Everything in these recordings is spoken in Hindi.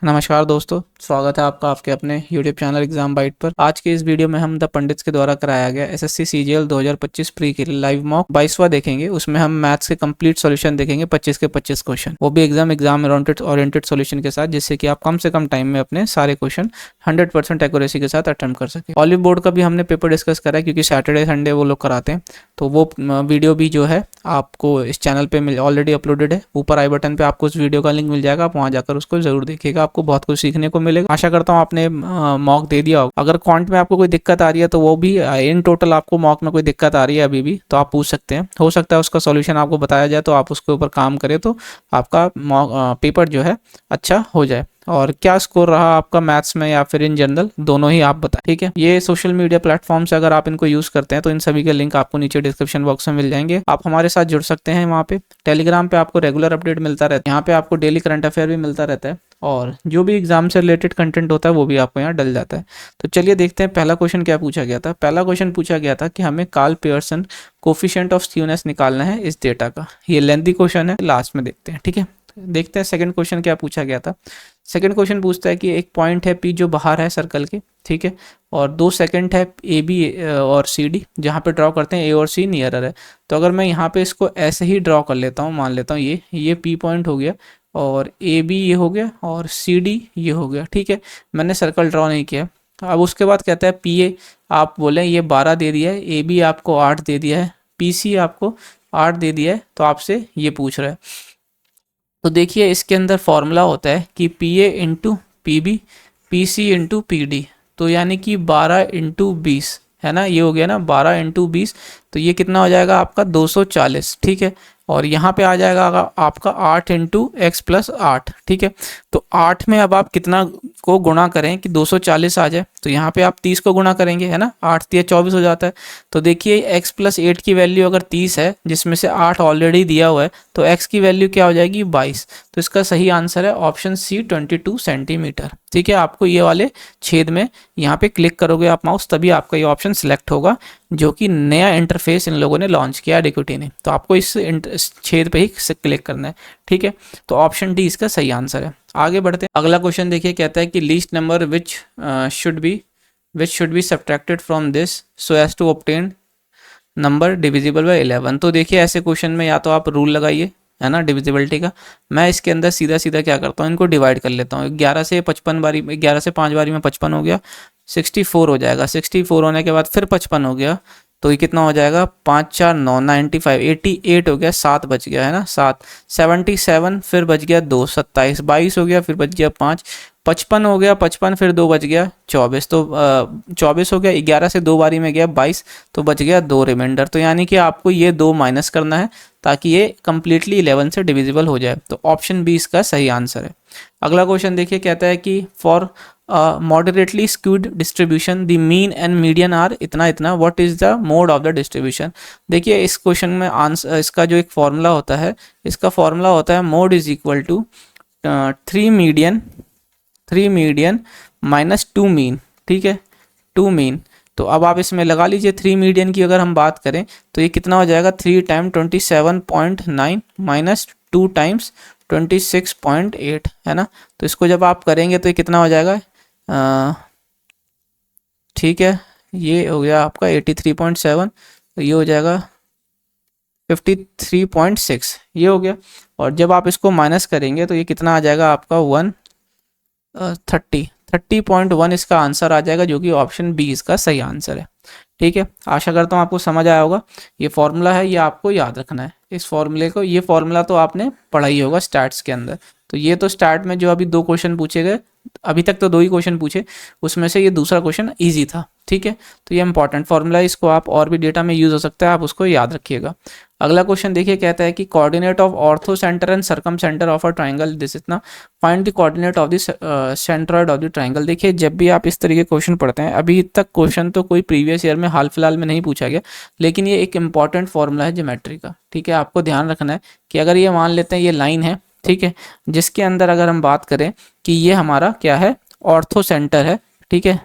नमस्कार दोस्तों, स्वागत है आपका आपके अपने YouTube चैनल एग्जाम बाइट पर। आज के इस वीडियो में हम द पंडित्स के द्वारा कराया गया एसएससी सीजीएल 2025 प्री के लाइव मॉक 22वां देखेंगे। उसमें हम मैथ्स के कंप्लीट सॉल्यूशन देखेंगे, 25 के 25 क्वेश्चन, वो भी एग्जाम ओरिएंटेड सॉल्यूशन के साथ, जिससे कि आप कम से कम टाइम में अपने सारे क्वेश्चन 100% एक्यूरेसी के साथ अटेम्प्ट कर सके। ऑलिव बोर्ड का भी हमने पेपर डिस्कस करा है, क्योंकि सैटरडे संडे वो लोग कराते हैं, तो वो वीडियो भी जो है आपको इस चैनल पे ऑलरेडी अपलोडेड है। ऊपर आई बटन पे आपको उस वीडियो का लिंक मिल जाएगा, आप वहां जाकर उसको जरूर देखिएगा, आपको बहुत कुछ सीखने को मिलेगा। आशा करता हूँ आपने मॉक दे दिया होगा। अगर क्वांट में आपको कोई दिक्कत आ रही है तो वो भी इन टोटल आपको मॉक में कोई दिक्कत आ रही है अभी भी, तो आप पूछ सकते हैं। हो सकता है उसका सॉल्यूशन आपको बताया जाए तो आप उसके ऊपर काम करें, तो आपका मॉक पेपर जो है अच्छा हो जाए। और क्या स्कोर रहा आपका मैथ्स में या फिर इन जनरल, दोनों ही आप बताएं, ठीक है। ये सोशल मीडिया प्लेटफॉर्म से अगर आप इनको यूज करते हैं तो इन सभी के लिंक आपको नीचे डिस्क्रिप्शन बॉक्स में मिल जाएंगे। आप हमारे साथ जुड़ सकते हैं वहाँ पे। टेलीग्राम पे आपको रेगुलर अपडेट मिलता रहता है, यहाँ पे आपको डेली करंट अफेयर भी मिलता रहता है, और जो भी एग्जाम से रिलेटेड कंटेंट होता है वो भी आपको यहाँ डल जाता है। तो चलिए देखते हैं पहला क्वेश्चन क्या पूछा गया था। पहला क्वेश्चन पूछा गया था कि हमें Karl Pearson coefficient of skewness निकालना है इस डेटा का। ये लेंथी क्वेश्चन है, लास्ट में देखते हैं, ठीक है। देखते हैं सेकंड क्वेश्चन क्या पूछा गया था। सेकंड क्वेश्चन पूछता है कि एक पॉइंट है पी जो बाहर है सर्कल के, ठीक है, और दो सेकंड है ए बी और सी डी, जहाँ पे ड्रॉ करते हैं ए और सी नियरर है। तो अगर मैं यहाँ पे इसको ऐसे ही ड्रॉ कर लेता हूँ, मान लेता हूँ ये पी पॉइंट हो गया, और ए बी ये हो गया, और सी डी ये हो गया, ठीक है। मैंने सर्कल ड्रॉ नहीं किया। अब उसके बाद कहता है पी ए आप बोले ये 12 दे दिया है, ए बी आपको 8 दे दिया है, पी सी आपको 8 दे दिया है, तो आपसे ये पूछ रहा है। तो देखिए इसके अंदर फॉर्मूला होता है कि P A into P B, P C into P D, तो यानी कि 12 इंटू 20 है ना, ये हो गया ना 12 इंटू 20, तो ये कितना हो जाएगा आपका 240, ठीक है। और यहाँ पे आ जाएगा आपका 8 इंटू एक्स प्लस 8, ठीक है। तो 8 में अब आप कितना को गुणा करें कि 240 आ जाए, तो यहाँ पे आप 30 को गुणा करेंगे, है ना, 8 3 24 हो जाता है। तो देखिए x प्लस 8 की वैल्यू अगर 30 है, जिसमें से 8 ऑलरेडी दिया हुआ है, तो x की वैल्यू क्या हो जाएगी 22। तो इसका सही आंसर है ऑप्शन सी 22 सेंटीमीटर, ठीक है। आपको ये वाले छेद में यहाँ पे क्लिक करोगे आप माउस, तभी आपका ये ऑप्शन सिलेक्ट होगा, जो कि नया इंटरफेस इन लोगों ने लॉन्च किया डिक्यूटी ने। तो आपको इस छेद पे ही क्लिक करना है, ठीक है। तो ऑप्शन डी इसका सही आंसर है। आगे बढ़ते हैं, अगला क्वेश्चन देखिए, कहता है कि least number which should be subtracted from this so as to obtain number divisible by 11। तो देखिए ऐसे क्वेश्चन में या तो आप रूल लगाइए, है ना, डिविजिबिलिटी का। मैं इसके अंदर सीधा सीधा क्या करता हूँ, इनको डिवाइड कर लेता हूँ। 11 से 55 बारी, 11 से 5 बारी में 55 हो गया, 64 हो जाएगा। 64 होने के बाद फिर 55 हो गया, तो ये कितना हो जाएगा 5 4 9 95, 88 हो गया, 7 बच गया, है ना, 7 77, फिर बच गया 2 27, 22 हो गया, फिर बच गया 5 55 हो गया, 55 फिर 2 बच गया 24, तो 24 हो गया, 11 से 2 बारी में गया 22, तो बच गया 2 रिमाइंडर। तो यानी कि आपको ये 2 माइनस करना है ताकि ये कंप्लीटली 11 से डिविजिबल हो जाए। तो ऑप्शन बी इसका सही आंसर है। अगला क्वेश्चन देखिए, कहता है कि for moderately skewed distribution the mean and median are इतना इतना, what is the mode of the distribution. देखिए इस क्वेश्चन में आंसर, इसका जो एक फॉर्मूला होता है, इसका फॉर्मूला होता है mode is equal to 3 median minus 2 mean, ठीक है, 2 मीन। तो अब आप इसमें लगा लीजिए 3 मीडियन की अगर हम बात करें तो ये कितना हो जाएगा 3 टाइम 27.9 माइनस 2 टाइम्स 26.8, है ना। तो इसको जब आप करेंगे तो ये कितना हो जाएगा, ठीक है, ये हो गया आपका 83.7, तो ये हो जाएगा 53.6, ये हो गया। और जब आप इसको माइनस करेंगे तो ये कितना आ जाएगा आपका 30.1 इसका आंसर आ जाएगा, जो कि ऑप्शन बी इसका सही आंसर है, ठीक है। आशा करता हूँ आपको समझ आया होगा। ये फॉर्मूला है, ये आपको याद रखना है इस फॉर्मूले को। ये फॉर्मूला तो आपने पढ़ा ही होगा स्टैट्स के अंदर। तो ये तो स्टार्ट में जो अभी 2 क्वेश्चन पूछे गए, अभी तक तो 2 ही क्वेश्चन पूछे, उसमें से ये दूसरा क्वेश्चन ईजी था, ठीक है। तो ये इंपॉर्टेंट फॉर्मूला है, इसको आप और भी डेटा में यूज हो सकता है, आप उसको याद रखिएगा। अगला क्वेश्चन देखिए, कहता है कि coordinate of ortho centre and circum centre of a triangle this इतना, find the coordinate of the centroid of the triangle. देखिए जब भी आप इस तरीके क्वेश्चन पढ़ते हैं, अभी तक क्वेश्चन तो कोई प्रीवियस ईयर में हाल फिलहाल में नहीं पूछा गया, लेकिन ये एक इंपॉर्टेंट फॉर्मूला है ज्योमेट्री का, ठीक है। आपको ध्यान रखना है कि अगर ये मान लेते हैं ये लाइन है, ठीक है, जिसके अंदर अगर हम बात करें कि ये हमारा क्या है, ऑर्थो सेंटर है, ठीक है,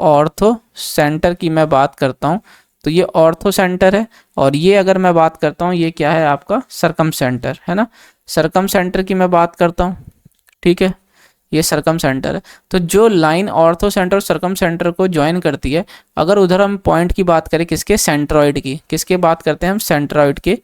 ऑर्थो सेंटर की मैं बात करता हूँ तो ये ऑर्थो सेंटर है, और ये अगर मैं बात करता हूँ ये क्या है आपका सरकम सेंटर, है ना, सरकम सेंटर की मैं बात करता हूँ, ठीक है। ये सरकम सेंटर है। तो जो लाइन ऑर्थो सेंटर और सरकम सेंटर को ज्वाइन करती है, अगर उधर हम पॉइंट की बात करें किसके, सेंट्रॉइड की, किसके बात करते हैं हम, सेंट्रॉइड के।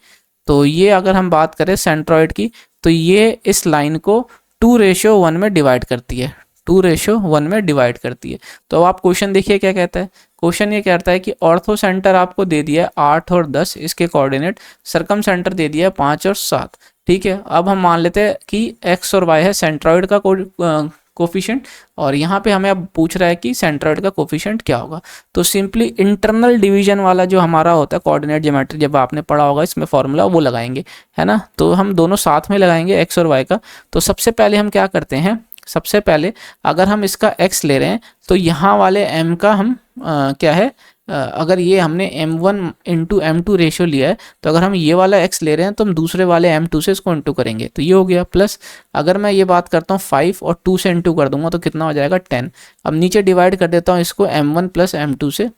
तो ये अगर हम बात करें सेंट्रॉइड की, तो ये इस लाइन को 2:1 में डिवाइड करती है, 2:1 में डिवाइड करती है। तो अब आप क्वेश्चन देखिए क्या कहता है। क्वेश्चन ये कहता है कि ऑर्थो सेंटर आपको दे दिया है 8 और 10 इसके कोऑर्डिनेट, सरकम सेंटर दे दिया है 5 और 7। ठीक है, अब हम मान लेते हैं कि x और y है सेंट्रॉइड का कोफिशिएंट, और यहाँ पे हमें अब पूछ रहा है कि सेंट्रॉइड का कोफिशिएंट क्या होगा। तो सिंपली इंटरनल डिवीजन वाला जो हमारा होता है कोऑर्डिनेट ज्योमेट्री, जब आपने पढ़ा होगा इसमें फॉर्मूला, वो लगाएंगे, है ना। तो हम दोनों साथ में लगाएंगे x और y का। तो सबसे पहले हम क्या करते हैं, सबसे पहले अगर हम इसका x ले रहे हैं तो यहाँ वाले m का हम क्या है, अगर ये हमने m1 इंटू m2 रेशियो लिया है, तो अगर हम ये वाला x ले रहे हैं तो हम दूसरे वाले m2 से इसको इंटू करेंगे, तो ये हो गया। प्लस अगर मैं ये बात करता हूँ 5 और 2 से इंटू कर दूंगा तो कितना हो जाएगा 10। अब नीचे डिवाइड कर देता हूँ इसको m1 प्लस m2 से।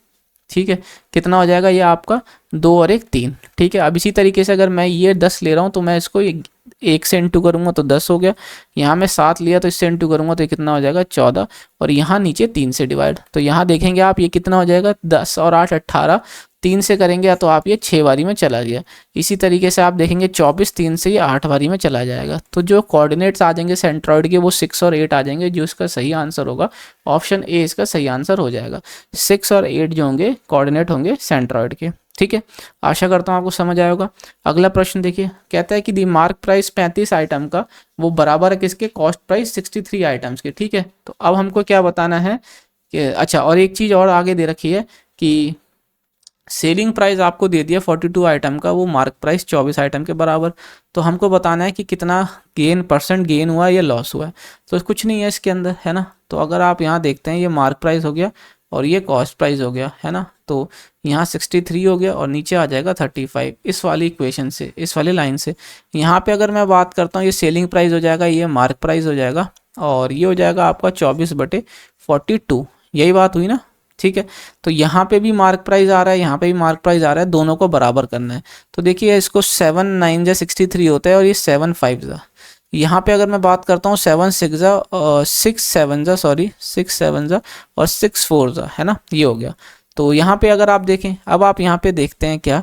ठीक है, कितना हो जाएगा ये आपका 2 और 1 3। ठीक है, अब इसी तरीके से अगर मैं ये 10 ले रहा हूँ तो मैं इसको 1 से इंटू करूँगा तो 10 हो गया। यहाँ मैं 7 लिया तो इससे इंटू करूँगा तो कितना हो जाएगा 14, और यहाँ नीचे 3 से डिवाइड। तो यहाँ देखेंगे आप ये कितना हो जाएगा 10 और 8 18, 3 से करेंगे तो आप ये 6 बारी में चला गया। इसी तरीके से आप देखेंगे 24 3 से ये 8 बारी में चला जाएगा। तो जो कोऑर्डिनेट्स आ जाएंगे सेंट्रॉइड के वो 6 और 8 आ जाएंगे, जो इसका सही आंसर होगा ऑप्शन ए इसका सही आंसर हो जाएगा। 6 और 8 जो होंगे कोऑर्डिनेट होंगे सेंट्रॉइड के। ठीक है, आशा करता हूँ आपको समझ आया होगा। अगला प्रश्न देखिए, कहता है कि दी मार्क प्राइस 35 आइटम का वो बराबर है किसके, कॉस्ट प्राइस 63 आइटम्स के। ठीक है, तो अब हमको क्या बताना है कि अच्छा, और एक चीज़ और आगे दे रखी है कि सेलिंग प्राइस आपको दे दिया 42 आइटम का, वो मार्क प्राइस 24 आइटम के बराबर। तो हमको बताना है कि कितना गेन, परसेंट गेन हुआ है या लॉस हुआ है। तो कुछ नहीं है इसके अंदर, है ना। तो अगर आप यहाँ देखते हैं ये मार्क प्राइस हो गया और ये कॉस्ट प्राइस हो गया, है ना। तो यहाँ 63 हो गया और नीचे आ जाएगा 35 इस वाली इक्वेशन से, इस वाली लाइन से। यहाँ पे अगर मैं बात करता हूँ ये सेलिंग प्राइस हो जाएगा, ये मार्क प्राइस हो जाएगा, और ये हो जाएगा आपका 24/42। यही बात हुई ना। ठीक है, तो यहाँ पे भी मार्क प्राइस आ रहा है, यहाँ पे भी मार्क प्राइस आ रहा है, दोनों को बराबर करना है। तो देखिए इसको 7 9 जा 63 होता है और ये 7 5 जा। यहाँ पे अगर मैं बात करता हूँ 7 6 जा 6 7 जा, सॉरी 6 7 जा और 6 4 जा, है ना, ये हो गया। तो यहाँ पे अगर आप देखें, अब आप यहाँ पे देखते हैं क्या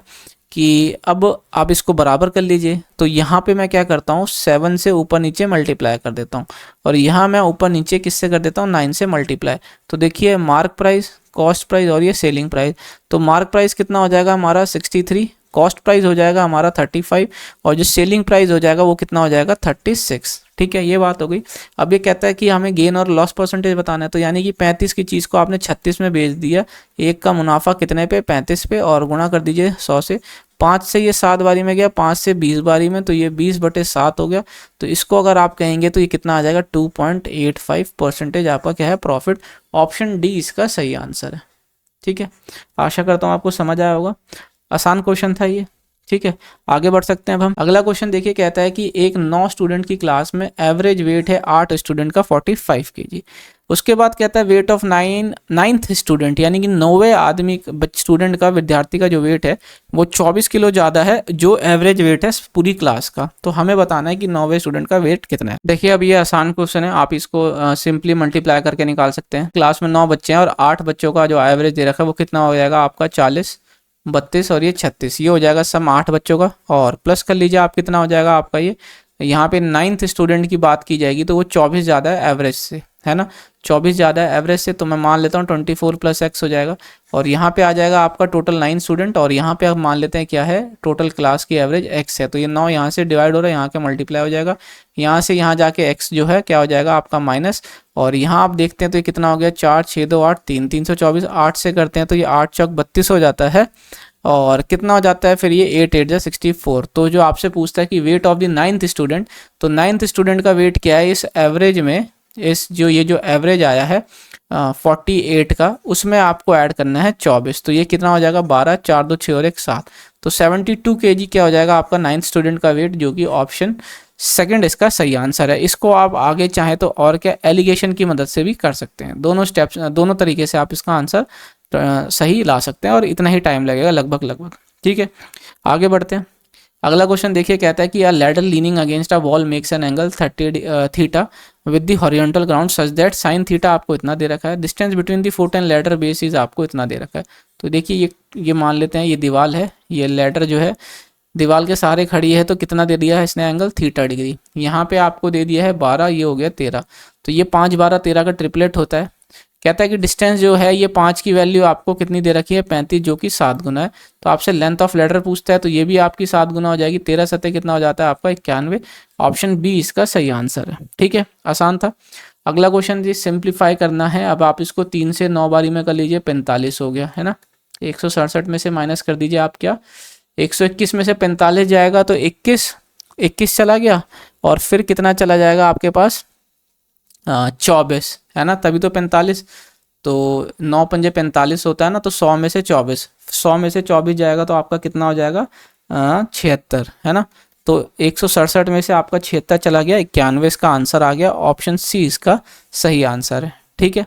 कि अब आप इसको बराबर कर लीजिए। तो यहाँ पे मैं क्या करता हूँ 7 से ऊपर नीचे मल्टीप्लाई कर देता हूँ, और यहाँ मैं ऊपर नीचे किससे कर देता हूँ 9 से मल्टीप्लाई। तो देखिए मार्क प्राइस, कॉस्ट प्राइस और ये सेलिंग प्राइस। तो मार्क प्राइस कितना हो जाएगा हमारा 63, कॉस्ट प्राइस हो जाएगा हमारा 35, और जो सेलिंग प्राइस हो जाएगा वो कितना हो जाएगा 36। ठीक है, ये बात हो गई। अब ये कहता है कि हमें गेन और लॉस परसेंटेज बताना है। तो यानी कि 35 की चीज़ को आपने 36 में बेच दिया, एक का मुनाफा कितने पे 35 पे, और गुणा कर दीजिए 100 से। 5 से ये 7 बारी में गया, 5 से 20 बारी में, तो ये 20/7 हो गया। तो इसको अगर आप कहेंगे तो ये कितना आ जाएगा 2.85% आपका क्या है प्रॉफिट। ऑप्शन डी इसका सही आंसर है। ठीक है, आशा करता हूँ आपको समझ आया होगा। आसान क्वेश्चन था ये। ठीक है, आगे बढ़ सकते हैं अब हम। अगला क्वेश्चन देखिए, कहता है कि एक 9 स्टूडेंट की क्लास में एवरेज वेट है 8 स्टूडेंट का 45 kg। उसके बाद कहता है वेट ऑफ 9th स्टूडेंट, यानी कि 9वें आदमी स्टूडेंट का, विद्यार्थी का जो वेट है वो 24 किलो ज़्यादा है जो एवरेज वेट है पूरी क्लास का। तो हमें बताना है कि 9वें स्टूडेंट का वेट कितना है। देखिए अब ये आसान क्वेश्चन है, आप इसको सिंपली मल्टीप्लाई करके निकाल सकते हैं। क्लास में 9 बच्चे हैं और 8 बच्चों का जो एवरेज दे रखा है वो कितना हो जाएगा आपका 40 32 और ये 36, ये हो जाएगा सम 8 बच्चों का। और प्लस कर लीजिए आप कितना हो जाएगा आपका ये, यहाँ पे 9th स्टूडेंट की बात की जाएगी तो वो 24 ज़्यादा है एवरेज से, है ना, 24 ज़्यादा है एवरेज से। तो मैं मान लेता हूँ 24 + x हो जाएगा, और यहाँ पे आ जाएगा आपका टोटल 9 स्टूडेंट, और यहाँ पे आप मान लेते हैं क्या है टोटल क्लास की एवरेज x है। तो ये 9 यहाँ से डिवाइड हो रहा है, यहाँ के मल्टीप्लाई हो जाएगा, यहाँ से यहाँ जाके x जो है क्या हो जाएगा आपका माइनस। और यहाँ आप देखते हैं तो ये कितना हो गया 4 6 2 8 3 324, 8 से करते हैं तो ये 8 चौक 32 हो जाता है। और कितना हो जाता है फिर ये 8 8 जा 64। तो जो आपसे पूछता है कि weight of the 9th student, तो 9th स्टूडेंट का वेट क्या है इस एवरेज में, इस जो ये जो एवरेज आया है 48 का, उसमें आपको ऐड करना है 24। तो ये कितना हो जाएगा 12 4 2 6 और 1 7। तो 72 kg क्या हो जाएगा आपका 9th स्टूडेंट का वेट, जो कि ऑप्शन सेकंड इसका सही आंसर है। इसको आप आगे चाहे तो और क्या एलिगेशन की मदद से भी कर सकते हैं। दोनों स्टेप्स, दोनों तरीके से आप इसका आंसर सही ला सकते हैं, और इतना ही टाइम लगेगा लगभग। ठीक है, आगे बढ़ते हैं। अगला क्वेश्चन देखिए, कहता है कि अ ladder leaning against a wall makes an angle 30 theta with the horizontal ground such that sine theta आपको इतना दे रखा है, distance between the foot and ladder base is आपको इतना दे रखा है। तो देखिए ये मान लेते हैं ये दीवार है, ये लैडर जो है दीवार के सहारे खड़ी है, तो कितना दे दिया है इसने एंगल 30 डिग्री। यहाँ पे आपको दे दिया है 12, ये हो गया 13, तो ये 5 12 13 का ट्रिपलेट होता है। कहता है कि डिस्टेंस जो है ये 5 की वैल्यू आपको कितनी दे रखी है 35, जो कि 7 गुना है। तो आपसे लेंथ ऑफ लेडर पूछता है, तो ये भी आपकी 7 गुना हो जाएगी, 13 सतह कितना हो जाता है आपका 91। ऑप्शन बी इसका सही आंसर है। ठीक है, आसान था। अगला क्वेश्चन जी सिंप्लीफाई करना है। अब आप इसको 3 से 9 बारी में कर लीजिए, 45 हो गया है ना। 167 में से माइनस कर दीजिए आप क्या, 121 में से 45 जाएगा तो 21 चला गया, और फिर कितना चला जाएगा आपके पास 24 है ना, तभी तो 45। तो 9 पंजे 45 होता है ना, तो 100 में से 24 जाएगा तो आपका कितना हो जाएगा 76 है ना। तो 167 में से आपका 76 चला गया, 91 इसका आंसर आ गया। ऑप्शन सी इसका सही आंसर है। ठीक है,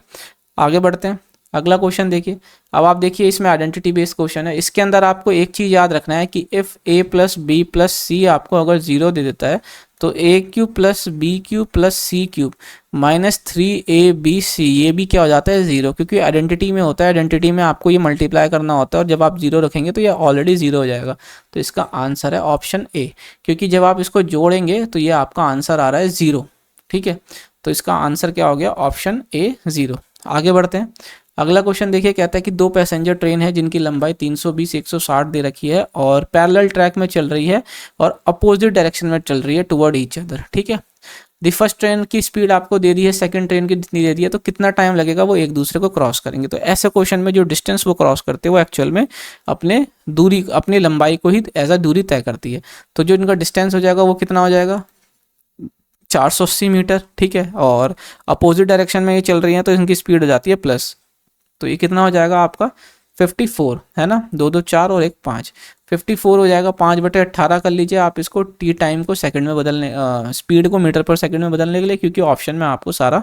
आगे बढ़ते हैं। अगला क्वेश्चन देखिए। अब आप देखिए इसमें आइडेंटिटी बेस्ड क्वेश्चन है। इसके अंदर आपको एक चीज़ याद रखना है कि if a plus B plus C आपको अगर 0 दे देता है, तो a cube plus B cube plus C cube minus 3ab ये भी क्या हो जाता है 0, क्योंकि आइडेंटिटी में होता है। आइडेंटिटी में आपको ये मल्टीप्लाई करना होता है, और जब आप 0 रखेंगे तो ये ऑलरेडी 0 हो जाएगा। तो इसका आंसर है ऑप्शन ए, क्योंकि जब आप इसको जोड़ेंगे तो ये आपका आंसर आ रहा है 0। ठीक है, तो इसका आंसर क्या हो गया ऑप्शन ए 0। आगे बढ़ते हैं। अगला क्वेश्चन देखिए, कहता है कि 2 पैसेंजर ट्रेन है जिनकी लंबाई 320 160 दे रखी है और पैरेलल ट्रैक में चल रही है और अपोजिट डायरेक्शन में चल रही है टुवर्ड ईच अदर। ठीक है, दी फर्स्ट ट्रेन की स्पीड आपको दे दी है, सेकंड ट्रेन की जितनी दे दी है, तो कितना टाइम लगेगा वो एक दूसरे को क्रॉस करेंगे। तो ऐसे क्वेश्चन में जो डिस्टेंस वो क्रॉस करते हैं वो एक्चुअल में अपनी लंबाई को ही एज अ दूरी तय करती है। तो जो इनका डिस्टेंस हो जाएगा वो कितना हो जाएगा 480 मीटर। ठीक है, और अपोजिट डायरेक्शन में ये चल रही है तो इनकी स्पीड हो जाती है प्लस, तो ये कितना हो जाएगा आपका 54 है ना, 2 2 4 और 1 5, 54 हो जाएगा। 5/18 कर लीजिए आप इसको, टी टाइम को सेकंड में बदलने स्पीड को मीटर पर सेकंड में बदलने के लिए, क्योंकि ऑप्शन में आपको सारा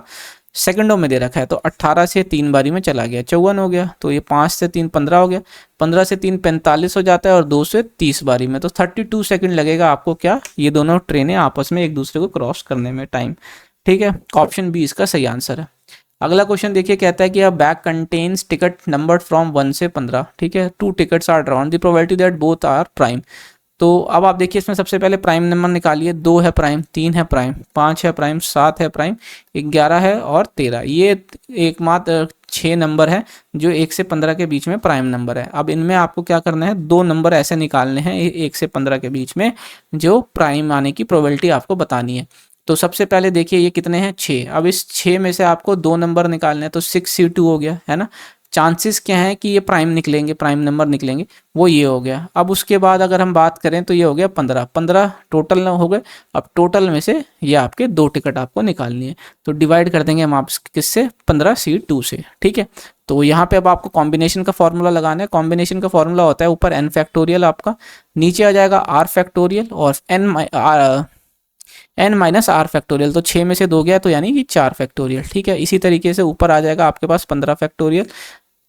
सेकंडों में दे रखा है। तो 18 से 3 बारी में चला गया 54 हो गया, तो ये 5 से 3 15 हो गया, 15 से 3 45 हो जाता है, और 2 से 30 बारी में, तो 32 सेकंड लगेगा आपको क्या ये दोनों ट्रेनें आपस में एक दूसरे को क्रॉस करने में टाइम। ठीक है, ऑप्शन बी इसका सही आंसर है। अगला क्वेश्चन देखिए, कहता है कि a bag contains ticket numbered from 1 से 15। ठीक है, 2 tickets are drawn, the probability that both are prime. तो अब आप देखिए इसमें सबसे पहले प्राइम नंबर निकालिए। 2 है प्राइम, 3 है प्राइम, 5 है प्राइम, 7 है प्राइम, 11 है और 13। ये एकमात्र 6 नंबर है जो 1 से 15 के बीच में प्राइम नंबर है। अब इनमें आपको क्या करना है, 2 नंबर ऐसे निकालने हैं 1 से 15 के बीच में जो प्राइम आने की प्रोबेबिलिटी आपको बतानी है। तो सबसे पहले देखिए ये कितने हैं 6। अब इस 6 में से आपको 2 नंबर निकालने हैं, तो 6C2 हो गया है ना। चांसेस क्या है कि ये प्राइम निकलेंगे, प्राइम नंबर निकलेंगे, वो ये हो गया। अब उसके बाद अगर हम बात करें तो ये हो गया 15 टोटल हो गए। अब टोटल में से ये आपके 2 टिकट आपको निकालनी है, तो डिवाइड कर देंगे हम आप किससे 15C2 से। ठीक है, तो यहाँ पे अब आपको कॉम्बिनेशन का फॉर्मूला लगाना है। कॉम्बिनेशन का फॉर्मूला होता है ऊपर n फैक्टोरियल आपका, नीचे आ जाएगा r फैक्टोरियल और n माइनस आर फैक्टोरियल। तो 6 में से 2 गया तो यानी कि 4 फैक्टोरियल। ठीक है, इसी तरीके से ऊपर आ जाएगा आपके पास 15 फैक्टोरियल,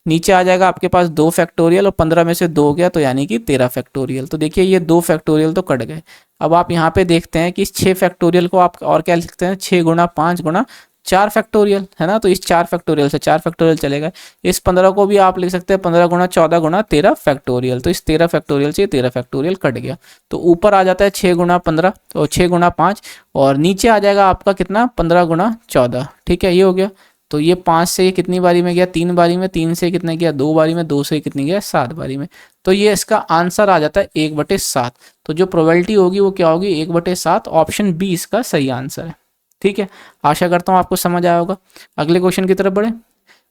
नीचे आ जाएगा आपके पास 2 फैक्टोरियल, और 15 में से 2 गया तो यानी कि 13 फैक्टोरियल। तो देखिए ये 2 फैक्टोरियल तो कट गए। अब आप यहाँ पे देखते हैं कि इस 6 फैक्टोरियल को आप और क्या लिख सकते हैं, 6 गुना 5 गुना 4 फैक्टोरियल है ना। तो इस 4 फैक्टोरियल से 4 फैक्टोरियल चलेगा। इस 15 को भी आप लिख सकते हैं 15 गुना 14 गुना 13 फैक्टोरियल। तो इस 13 फैक्टोरियल से 13 फैक्टोरियल कट गया, तो ऊपर आ जाता है 6 गुना 15 और 6 गुना 5, और नीचे आ जाएगा आपका कितना 15 गुना 14। ठीक है, ये हो गया। तो ये 5 से ये कितनी बारी में गया 3 बारी में, 3 से कितने गया 2 बारी में, 2 से कितनी गया 7 बारी में। तो ये इसका आंसर आ जाता है 1/7। तो जो प्रोबेबिलिटी होगी वो क्या होगी 1/7। ऑप्शन बी इसका सही आंसर है। ठीक है, आशा करता हूँ आपको समझ आया होगा। अगले क्वेश्चन की तरफ बढ़े।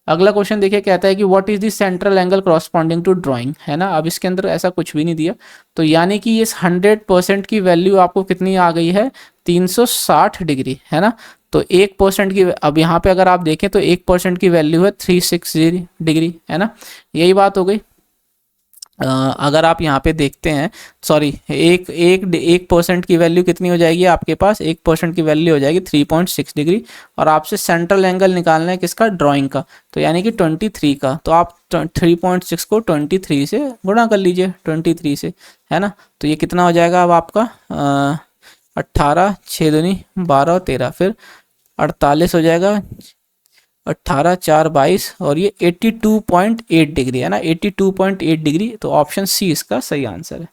अगला क्वेश्चन देखिए, कहता है कि what is the central angle corresponding to drawing, है ना। अब इसके अंदर ऐसा कुछ भी नहीं दिया, तो यानी कि इस 100% की वैल्यू आपको कितनी आ गई है 360 डिग्री, है ना। तो 1% की, अब यहाँ पे अगर आप देखें तो 1% की वैल्यू है 360 डिग्री, है ना। यही बात हो गई। अगर आप यहाँ पे देखते हैं, सॉरी, 1% की वैल्यू कितनी हो जाएगी आपके पास, 1% की वैल्यू हो जाएगी 3.6 डिग्री। और आपसे सेंट्रल एंगल निकालना है किसका, ड्राइंग का, तो यानी कि 23 का। तो आप 3.6 को 23 से गुणा कर लीजिए, 23 से, है ना। तो ये कितना हो जाएगा अब आपका 18, 6 दूनी 12 और 13, फिर 48 हो जाएगा, 18 4 22, और ये 82.8 डिग्री है ना, 82.8 डिग्री। तो ऑप्शन सी इसका सही आंसर है।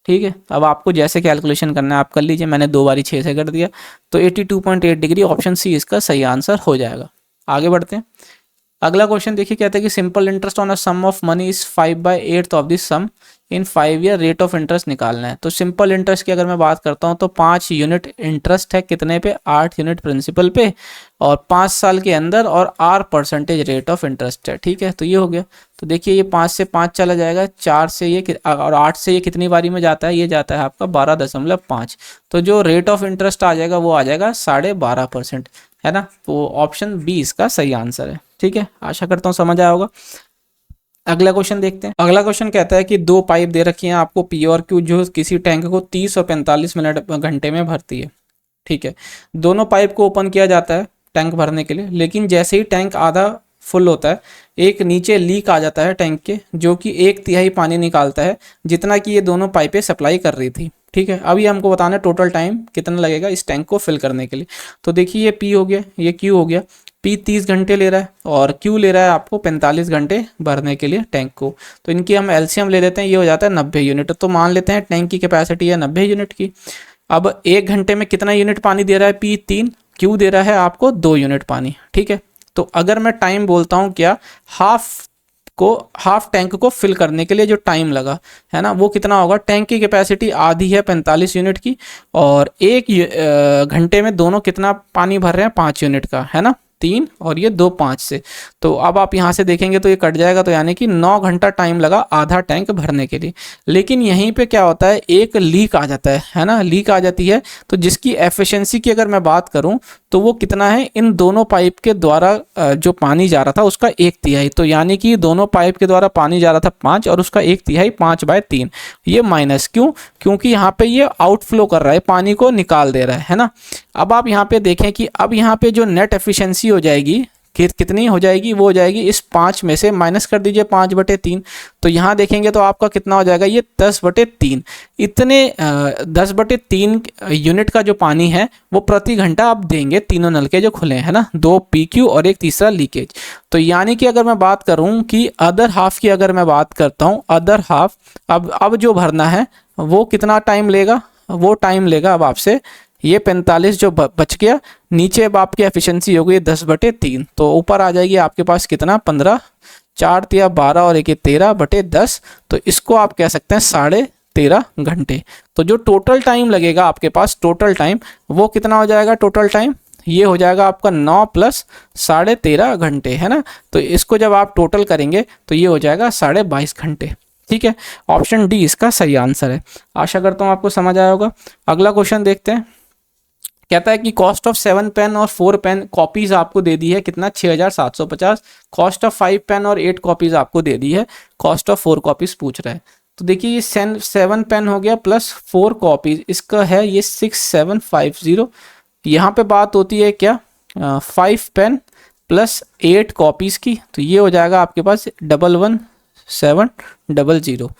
ठीक है, अब आपको जैसे कैलकुलेशन करना है आप कर लीजिए, मैंने 2 बारी 6 से कर दिया, तो 82.8 डिग्री ऑप्शन सी इसका सही आंसर हो जाएगा। आगे बढ़ते हैं। अगला क्वेश्चन देखिए, कहते हैं कि simple interest on a sum of money is 5/8 of this sum in 5 year, rate of interest निकालना है। तो सिंपल इंटरेस्ट की अगर मैं बात करता हूँ तो 5 यूनिट इंटरेस्ट है कितने पे, 8 यूनिट प्रिंसिपल पे, और 5 साल के अंदर, और R% रेट ऑफ इंटरेस्ट है। ठीक है, तो ये हो गया। तो देखिए ये 5 से 5 चला जाएगा, 4 से ये और 8 से ये कितनी बारी में जाता है, ये जाता है आपका 12.5। तो जो रेट ऑफ इंटरेस्ट आ जाएगा वो आ जाएगा 12.5%, है ना। तो ऑप्शन बी इसका सही आंसर है। ठीक है, आशा करता हूँ समझ आया होगा। अगला क्वेश्चन देखते हैं। अगला क्वेश्चन कहता है कि 2 पाइप दे रखी हैं आपको पी और क्यू, जो किसी टैंक को 30 और 45 मिनट घंटे में भरती है। ठीक है, दोनों पाइप को ओपन किया जाता है टैंक भरने के लिए, लेकिन जैसे ही टैंक आधा फुल होता है, एक नीचे लीक आ जाता है टैंक के, जो कि 1/3 पानी निकालता है, जितना कि ये दोनों पाइपें सप्लाई कर रही थी। ठीक है, अब ये हमको बताना है टोटल टाइम कितना लगेगा इस टैंक को फिल करने के लिए। तो देखिए ये पी हो गया, ये क्यू हो गया। पी 30 घंटे ले रहा है और क्यू ले रहा है आपको 45 घंटे भरने के लिए टैंक को। तो इनकी हम एलसीएम ले लेते हैं, ये हो जाता है 90 यूनिट। तो मान लेते हैं टैंक की कैपेसिटी है 90 यूनिट की। अब 1 घंटे में कितना यूनिट पानी दे रहा है, पी 3, क्यू दे रहा है आपको 2 यूनिट पानी। ठीक है, तो अगर मैं टाइम बोलता हूँ क्या, हाफ टैंक को फिल करने के लिए जो टाइम लगा है ना, वो कितना होगा। टैंक की कैपेसिटी आधी है 45 यूनिट की, और 1 घंटे में दोनों कितना पानी भर रहे हैं, 5 यूनिट का, है ना, 3 और ये 2 5 से। तो अब आप यहाँ से देखेंगे तो ये कट जाएगा, तो यानी कि 9 घंटा टाइम लगा आधा टैंक भरने के लिए। लेकिन यहीं पे क्या होता है, एक लीक आ जाता है ना, लीक आ जाती है। तो जिसकी एफिशिएंसी की अगर मैं बात करूं तो वो कितना है, इन दोनों पाइप के द्वारा जो पानी जा रहा था उसका 1/3। तो यानी कि दोनों पाइप के द्वारा पानी जा रहा था 5, और उसका 1/3 5/3, ये माइनस। क्यों, क्योंकि यहाँ पे ये आउटफ्लो कर रहा है, पानी को निकाल दे रहा है ना। अब आप यहाँ पे देखें कि अब यहाँ पे जो नेट एफिशिएंसी हो जाएगी कितनी हो जाएगी, वो हो जाएगी इस 5 में से माइनस कर दीजिए 5/3। तो यहाँ देखेंगे तो आपका कितना हो जाएगा, ये 10/3। इतने 10/3 यूनिट का जो पानी है वो प्रति घंटा आप देंगे, तीनों नलके जो खुले हैं ना, 2 PQ और एक तीसरा लीकेज। तो यानी कि अगर मैं बात करूँ कि अदर हाफ की अगर मैं बात करता हूँ, अदर हाफ अब जो भरना है वो कितना टाइम लेगा, वो टाइम लेगा अब आपसे ये 45 जो बच गया, नीचे अब आपकी एफिशिएंसी हो गई 10/3। तो ऊपर आ जाएगी आपके पास कितना, 15, 4 या 12 और 1 13/10। तो इसको आप कह सकते हैं 13.5 घंटे। तो जो टोटल टाइम लगेगा आपके पास, टोटल टाइम वो कितना हो जाएगा, टोटल टाइम ये हो जाएगा आपका 9 + 13.5 घंटे, है ना। तो इसको जब आप टोटल करेंगे तो ये हो जाएगा 22.5 घंटे। ठीक है, ऑप्शन डी इसका सही आंसर है। आशा करता हूँ आपको समझ आया होगा। अगला क्वेश्चन देखते हैं। कहता है कि कॉस्ट ऑफ 7 पेन और 4 पेन कॉपीज आपको दे दी है कितना, 6750। कॉस्ट ऑफ 5 पेन और 8 कॉपीज आपको दे दी है, कॉस्ट ऑफ 4 कॉपीज पूछ रहा है। तो देखिए ये 7 पेन हो गया प्लस 4 कॉपीज, इसका है ये 6750। यहाँ पे बात होती है क्या, 5 पेन प्लस 8 कॉपीज की, तो ये हो जाएगा आपके पास 11700।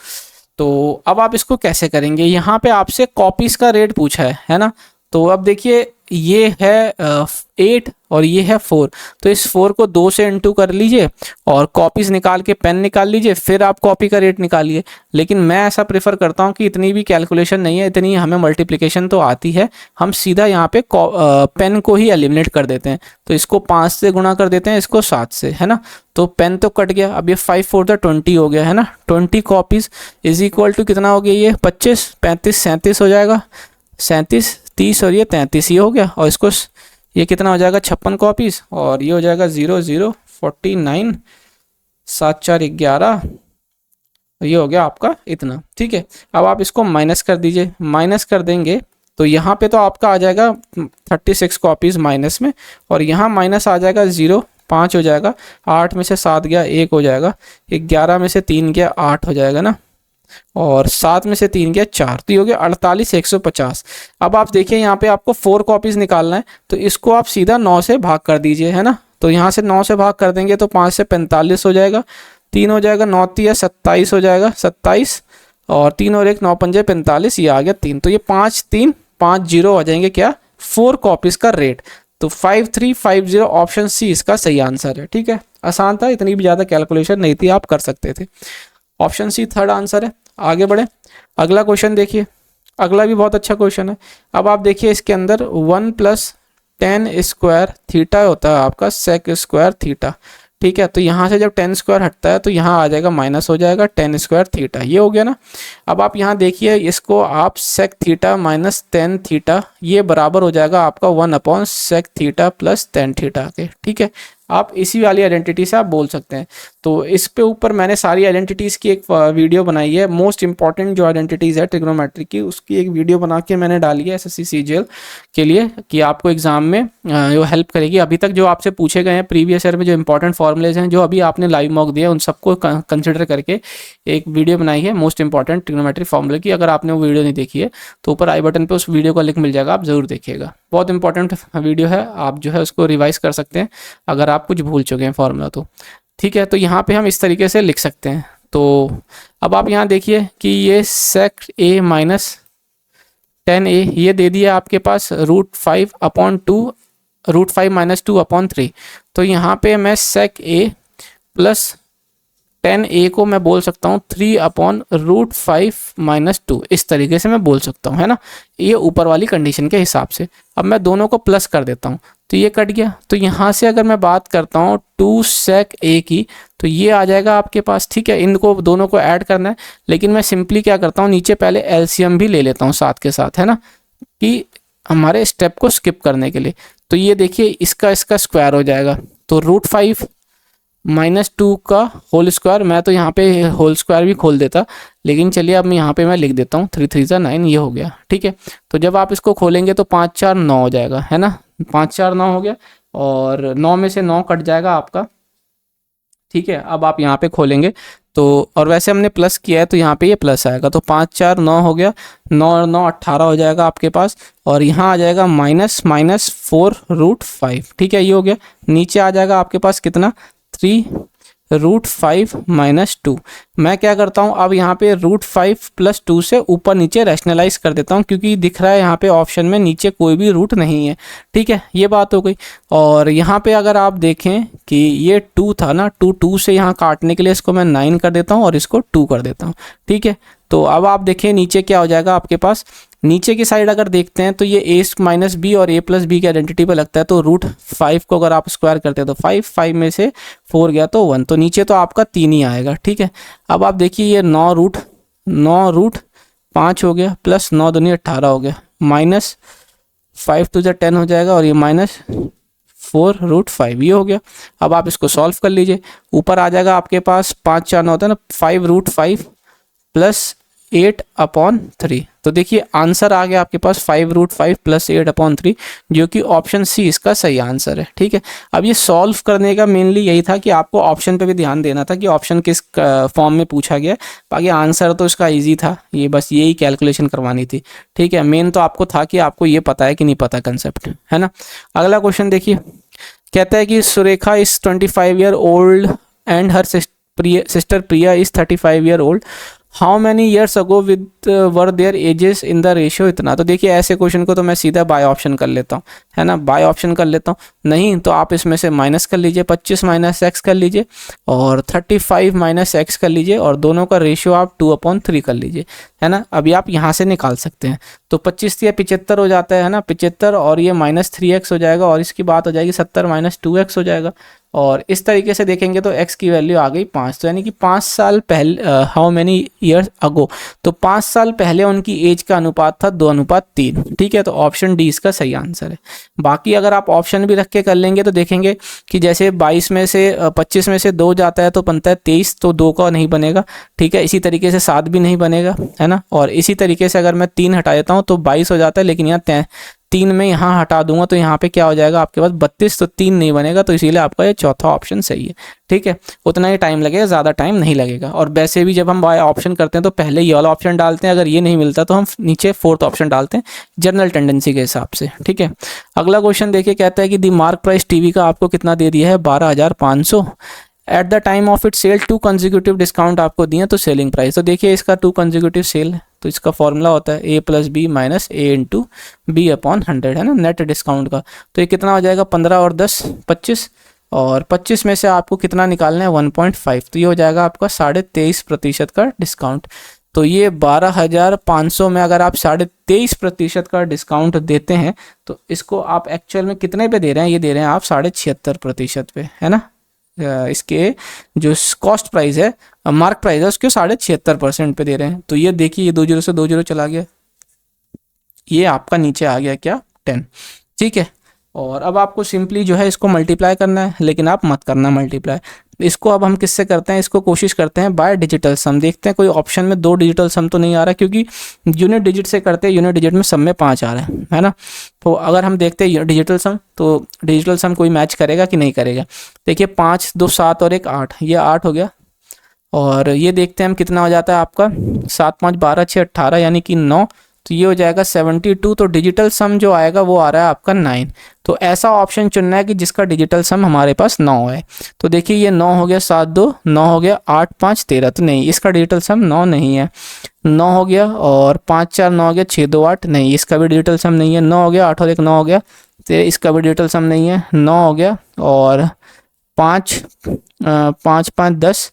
तो अब आप इसको कैसे करेंगे, यहाँ पे आपसे कॉपीज का रेट पूछा है ना। तो अब देखिए ये है 8 और ये है 4, तो इस 4 को 2 से इंटू कर लीजिए और कॉपीज निकाल के पेन निकाल लीजिए, फिर आप कॉपी का रेट निकालिए। लेकिन मैं ऐसा प्रेफर करता हूँ कि इतनी भी कैलकुलेशन नहीं है, इतनी हमें मल्टीप्लिकेशन तो आती है, हम सीधा यहाँ पे पेन को ही एलिमिनेट कर देते हैं। तो इसको 5 से गुणा कर देते हैं, इसको 7 से, है ना। तो पेन तो कट गया, अब ये 5 4 20 हो गया, है ना। 20 कॉपीज इज इक्वल टू कितना हो गया, ये 25 35 37 हो जाएगा, 37 30 और ये 33 ये हो गया। और इसको ये कितना हो जाएगा, 56 कॉपीज, और ये हो जाएगा 0 0 49 7 4 11, ये हो गया आपका इतना। ठीक है, अब आप इसको माइनस कर दीजिए, माइनस कर देंगे तो यहाँ पे तो आपका आ जाएगा 36 कॉपीज माइनस में, और यहाँ माइनस आ जाएगा 0 5 हो जाएगा, 8 में से 7 गया 1 हो जाएगा, 11 में से 3 गया 8 हो जाएगा ना। और 7 में से 3 गया 4, तो ये हो गया 48 150। अब आप देखिए यहाँ पे आपको 4 कॉपीज निकालना है, तो इसको आप सीधा 9 से भाग कर दीजिए, है ना। तो यहाँ से 9 से भाग कर देंगे तो 5 से 45 हो जाएगा, 3 हो जाएगा 9 3 27 हो जाएगा 27, और 3 और 1 9 5 45, ये आ गया 3। तो ये 5 3 5 0 हो जाएंगे क्या, 4 कॉपीज का रेट। तो 5350 ऑप्शन सी इसका सही आंसर है। ठीक है, आसान था, इतनी भी ज़्यादा कैलकुलेशन नहीं थी, आप कर सकते थे। ऑप्शन सी थर्ड आंसर है। आगे बढ़े, अगला क्वेश्चन देखिए, अगला भी बहुत अच्छा क्वेश्चन है। अब आप देखिए इसके अंदर 1 + tan स्क्वायर थीटा होता है आपका sec स्क्वायर थीटा। ठीक है, तो यहाँ से जब tan स्क्वायर हटता है तो यहाँ आ जाएगा माइनस हो जाएगा tan स्क्वायर थीटा, ये हो गया ना। अब आप यहाँ देखिए इसको आप sec theta minus tan theta, ये बराबर हो जाएगा आपका 1/sec theta plus tan theta के। ठीक है, आप इसी वाली आइडेंटिटी से आप बोल सकते हैं। तो इस पे ऊपर मैंने सारी आइडेंटिटीज़ की एक वीडियो बनाई है, मोस्ट इंपॉर्टेंट जो आइडेंटिटीज़ है ट्रिग्नोमेट्री की, उसकी एक वीडियो बना के मैंने डाली है एसएससी सीजीएल के लिए, कि आपको एग्जाम में वो हेल्प करेगी। अभी तक जो आपसे पूछे गए हैं प्रीवियस ईयर में जो इंपॉर्टेंट फॉर्मुलेज हैं, जो अभी आपने लाइव मॉक दिया, उन सबको कंसिडर करके एक वीडियो बनाई है मोस्ट इंपॉर्टेंट ट्रिग्नोमेट्री फॉर्मूले की। अगर आपने वो वीडियो नहीं देखी है तो ऊपर आई बटन पर उस वीडियो का लिंक मिल जाएगा, आप ज़रूर देखिएगा। बहुत इंपॉर्टेंट वीडियो है, आप जो है उसको रिवाइज कर सकते हैं अगर आप कुछ भूल चुके हैं फॉर्मूला तो। ठीक है, तो यहाँ पे हम इस तरीके से लिख सकते हैं। तो अब आप यहाँ देखिए कि ये sec a minus tan a, ये दे दिया आपके पास √5/2, √5 - 2/3। तो यहाँ पे मैं sec a plus tan a को मैं बोल सकता हूँ 3/√5 - 2, इस तरीके से मैं बोल सकता हूँ, है ना, ये ऊपर वाली कंडीशन के हिसाब से। अब मैं दोनों को प्लस कर देता हूँ तो ये कट गया। तो यहाँ से अगर मैं बात करता हूँ 2 sec a की, तो ये आ जाएगा आपके पास। ठीक है, इनको दोनों को ऐड करना है, लेकिन मैं सिंपली क्या करता हूँ, नीचे पहले एलसीएम भी ले लेता हूँ साथ के साथ, है ना, कि हमारे स्टेप को स्किप करने के लिए। तो ये देखिए इसका स्क्वायर हो जाएगा, तो √5 - 2 का होल स्क्वायर, मैं तो यहाँ पे होल स्क्वायर भी खोल देता, लेकिन चलिए अब मैं यहाँ पे मैं लिख देता हूँ 3 3 9, ये हो गया। ठीक है, तो जब आप इसको खोलेंगे तो 5 4 9 हो जाएगा, है ना, 5 4 9 हो गया, और 9 में से 9 कट जाएगा आपका। ठीक है, अब आप यहाँ पे खोलेंगे तो, और वैसे हमने प्लस किया है तो यहाँ पे ये प्लस आएगा, तो 5 4 9 हो गया, 9 और 9 18 हो जाएगा आपके पास, और यहाँ आ जाएगा -4√5। ठीक है, ये हो गया। नीचे आ जाएगा आपके पास कितना, 3√5 - 2। मैं क्या करता हूँ, अब यहाँ पे √5 + 2 से ऊपर नीचे रैशनलाइज कर देता हूँ, क्योंकि दिख रहा है यहाँ पे ऑप्शन में नीचे कोई भी रूट नहीं है। ठीक है, ये बात हो गई। और यहाँ पे अगर आप देखें कि ये 2 था ना, 2 से यहाँ काटने के लिए इसको मैं 9 कर देता हूँ और इसको 2 कर देता हूँ। ठीक है, तो अब आप देखें नीचे क्या हो जाएगा आपके पास, नीचे की साइड अगर देखते हैं तो ये a - b और a + b की आइडेंटिटी पे लगता है। तो √5 को अगर आप स्क्वायर करते हैं तो 5 में से 4 गया तो 1, तो नीचे तो आपका 3 ही आएगा। ठीक है, अब आप देखिए ये 9√5 हो गया, प्लस 9 दूनी 18 हो गया, -5 2 10 हो जाएगा, और ये -4√5 ये हो गया। अब आप इसको सॉल्व कर लीजिए, ऊपर आ जाएगा आपके पास 5 4 9 होता है ना, 5√5 + 8/3। तो देखिए आंसर आ गया आपके पास 5√5 + 8/3, जो कि ऑप्शन सी इसका सही आंसर है। ठीक है, अब ये सॉल्व करने का मेनली यही था कि आपको ऑप्शन पे भी ध्यान देना था कि ऑप्शन किस फॉर्म में पूछा गया। बाकी आंसर तो इसका इजी था, ये बस यही कैलकुलेशन करवानी थी। ठीक है, मेन तो आपको था कि आपको ये पता है कि नहीं पता कंसेप्ट, है ना। अगला क्वेश्चन देखिए, कहता है कि Surekha is 25 year old and her sister Priya is 35 year old. How many years ago with were there edges in the ratio इतना। तो देखिए ऐसे क्वेश्चन को तो मैं सीधा बाय ऑप्शन कर लेता हूँ, है ना, बाय ऑप्शन कर लेता हूँ। नहीं तो आप इसमें से माइनस कर लीजिए, 25 - x कर लीजिए और 35 - x कर लीजिए, और दोनों का रेशियो आप 2/3 कर लीजिए, है ना। अभी आप यहाँ से निकाल सकते हैं, तो 25 या 75 हो जाता है ना, 75, और ये -3x हो जाएगा, और इसकी बात हो जाएगी 70 - 2x हो जाएगा। और इस तरीके से देखेंगे तो x की वैल्यू आ गई 5, तो यानी कि 5 साल पहले, हाउ मेनी ईयर्स अगो, तो 5 साल पहले उनकी एज का अनुपात था 2/3। ठीक है, तो ऑप्शन डी इसका सही आंसर है। बाकी अगर आप ऑप्शन भी रख के कर लेंगे तो देखेंगे कि जैसे 22 में से 25 में से 2 जाता है तो बनता है 23, तो 2 का नहीं बनेगा। ठीक है, इसी तरीके से 7 भी नहीं बनेगा, है ना। और इसी तरीके से अगर मैं 3 हटा देता हूँ तो 22 हो जाता है, लेकिन यहाँ 3 में यहाँ हटा दूंगा तो यहाँ पे क्या हो जाएगा आपके पास 32, तो 3 नहीं बनेगा, तो इसीलिए आपका ये चौथा ऑप्शन सही है। ठीक है, उतना ही टाइम लगेगा, ज़्यादा टाइम नहीं लगेगा। और वैसे भी जब हम बाय ऑप्शन करते हैं तो पहले ये वाला ऑप्शन डालते हैं, अगर ये नहीं मिलता तो हम नीचे फोर्थ ऑप्शन डालते हैं जनरल टेंडेंसी के हिसाब से। ठीक है, अगला क्वेश्चन देखिए, कहता है कि दी मार्क प्राइस टीवी का आपको कितना दे दिया है, 12,500। At the time of it sale 2 consecutive discount आपको दिए तो सेलिंग प्राइस, तो देखिए इसका 2 कंसेक्यूटिव सेल है, तो इसका फॉर्मूला होता है ए प्लस बी माइनस ए इंटू बी अपॉन 100, है ना, नेट डिस्काउंट का। तो ये कितना हो जाएगा, 15 और 10 25, और 25 में से आपको कितना निकालना है, 1.5, तो ये हो जाएगा आपका 23.5% का डिस्काउंट। तो ये 12,500 में अगर आप 23.5% का डिस्काउंट देते हैं तो इसको आप एक्चुअल में कितने पे दे रहे हैं, ये दे रहे हैं आप 76.5% पे, है ना। इसके जो कॉस्ट प्राइस है, मार्क प्राइस है, उसके 76.5% पे दे रहे हैं। तो ये देखिए, ये 20 से 20 चला गया, ये आपका नीचे आ गया क्या, 10। ठीक है, और अब आपको सिंपली जो है इसको मल्टीप्लाई करना है, लेकिन आप मत करना मल्टीप्लाई। इसको अब हम किससे करते हैं, इसको कोशिश करते हैं बाय डिजिटल सम। देखते हैं कोई ऑप्शन में 2 डिजिटल सम तो नहीं आ रहा, क्योंकि यूनिट डिजिट से करते हैं, यूनिट डिजिट में सब में 5 आ रहा है ना। तो अगर हम देखते हैं डिजिटल सम, तो डिजिटल सम कोई मैच करेगा कि नहीं करेगा। देखिए 5 2 7 और 1 8, ये 8 हो गया। और ये देखते हैं हम कितना हो जाता है आपका, 7 5 12 6 18, यानी कि 9, तो ये हो जाएगा 72। तो डिजिटल सम जो आएगा वो आ रहा है आपका 9। तो ऐसा ऑप्शन चुनना है कि जिसका डिजिटल सम हमारे पास 9 है। तो देखिए ये 9 हो गया, 7 2 9 हो गया, 8 5 13, तो नहीं, इसका डिजिटल सम 9 नहीं है। 9 हो गया, और 5 4 9 हो गया, 6 2 8, नहीं, इसका भी डिजिटल सम नहीं है। 9 हो गया, 8 और 1 9 हो गया, तो इसका भी डिजिटल सम नहीं है। 9 हो गया, और 5 5 5 10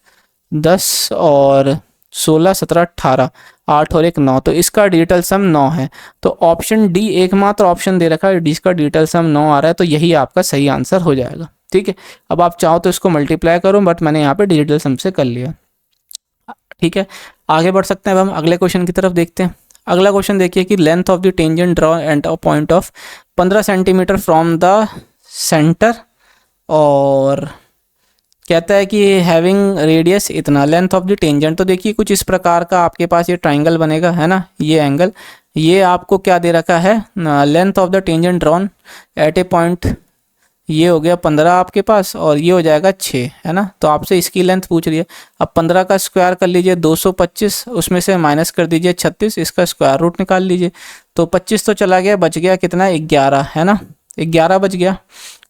10 और 16 17 18, 8 और 1 9, तो इसका डिजिटल सम 9 है। तो ऑप्शन डी एकमात्र ऑप्शन दे रखा है जिसका डिजिटल सम 9 आ रहा है, तो यही आपका सही आंसर हो जाएगा। ठीक है, अब आप चाहो तो इसको मल्टीप्लाई करो, बट मैंने यहाँ पे डिजिटल सम से कर लिया। ठीक है, आगे बढ़ सकते हैं। अब हम अगले क्वेश्चन की तरफ देखते हैं। अगला क्वेश्चन देखिए कि length of the tangent draw at a point of 15 centimetre from the centre, और कहता है कि हैविंग रेडियस इतना, लेंथ ऑफ द टेंजेंट। तो देखिए कुछ इस प्रकार का आपके पास ये ट्राइंगल बनेगा, है ना, ये एंगल, ये आपको क्या दे रखा है, length of the tangent drawn at A point, ये हो गया 15 आपके पास, और ये हो जाएगा 6, है ना। तो आपसे इसकी लेंथ पूछ रही है। अब 15 का स्क्वायर कर लीजिए 225, उसमें से माइनस कर दीजिए 36, इसका स्क्वायर रूट निकाल लीजिए। तो 25 तो चला गया, बच गया कितना, 11, है ना, 11 बच गया,